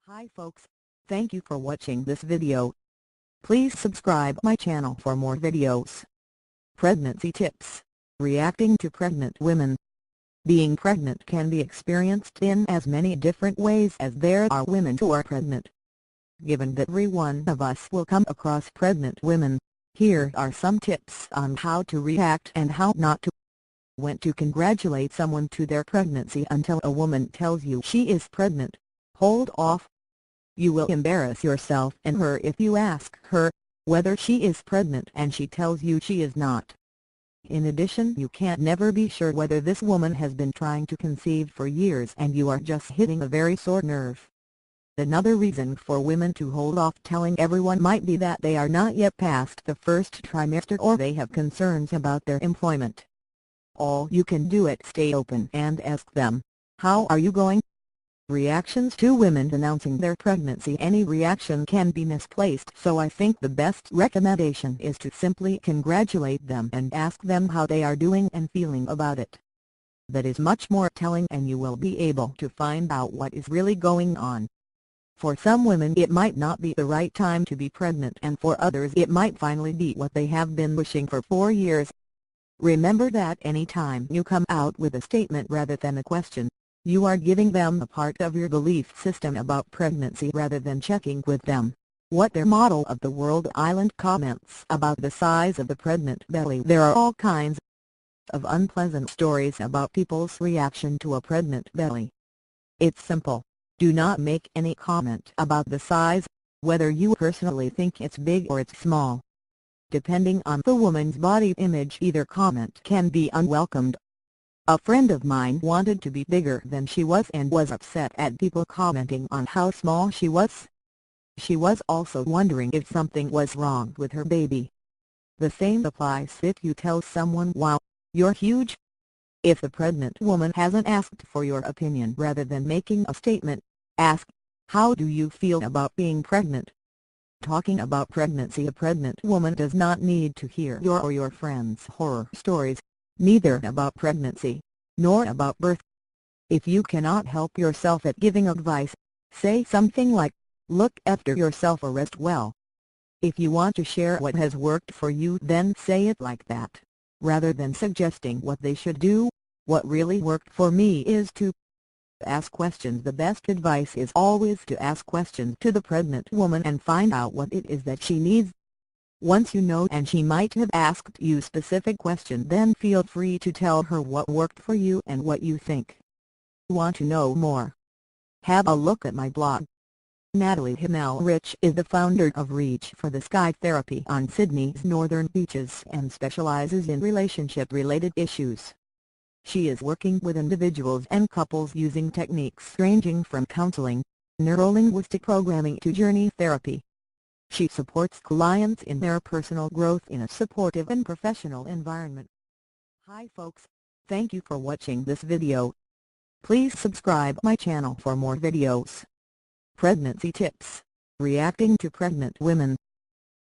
Hi folks, thank you for watching this video. Please subscribe my channel for more videos. Pregnancy tips. Reacting to pregnant women. Being pregnant can be experienced in as many different ways as there are women who are pregnant. Given that every one of us will come across pregnant women, here are some tips on how to react and how not to. When to congratulate someone to their pregnancy. Until a woman tells you she is pregnant, hold off. You will embarrass yourself and her if you ask her whether she is pregnant and she tells you she is not. In addition, you can never be sure whether this woman has been trying to conceive for years and you are just hitting a very sore nerve. Another reason for women to hold off telling everyone might be that they are not yet past the first trimester or they have concerns about their employment. All you can do is stay open and ask them, "How are you going?" Reactions to women announcing their pregnancy. Any reaction can be misplaced, so I think the best recommendation is to simply congratulate them and ask them how they are doing and feeling about it. That is much more telling and you will be able to find out what is really going on. For some women it might not be the right time to be pregnant, and for others it might finally be what they have been wishing for 4 years. Remember that any time you come out with a statement rather than a question, you are giving them a part of your belief system about pregnancy rather than checking with them what their model of the world island comments about the size of the pregnant belly. There are all kinds of unpleasant stories about people's reaction to a pregnant belly. It's simple. Do not make any comment about the size, whether you personally think it's big or it's small. Depending on the woman's body image, either comment can be unwelcomed. A friend of mine wanted to be bigger than she was and was upset at people commenting on how small she was. She was also wondering if something was wrong with her baby. The same applies if you tell someone, "Wow, you're huge." If the pregnant woman hasn't asked for your opinion, rather than making a statement, ask, "How do you feel about being pregnant?" Talking about pregnancy. A pregnant woman does not need to hear your or your friend's horror stories, neither about pregnancy, nor about birth. If you cannot help yourself at giving advice, say something like, "Look after yourself or rest well." If you want to share what has worked for you, then say it like that, rather than suggesting what they should do. What really worked for me is to ask questions. The best advice is always to ask questions to the pregnant woman and find out what it is that she needs. Once you know and she might have asked you specific questions, then feel free to tell her what worked for you and what you think. Want to know more? Have a look at my blog. Natalie Himmel-Rich is the founder of Reach for the Sky Therapy on Sydney's northern beaches and specializes in relationship-related issues. She is working with individuals and couples using techniques ranging from counseling, neuro-linguistic programming to journey therapy. She supports clients in their personal growth in a supportive and professional environment. Hi folks, thank you for watching this video. Please subscribe my channel for more videos. Pregnancy tips. Reacting to pregnant women.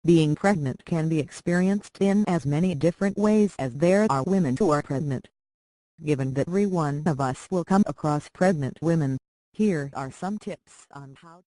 Being pregnant can be experienced in as many different ways as there are women who are pregnant. Given that every one of us will come across pregnant women, here are some tips on how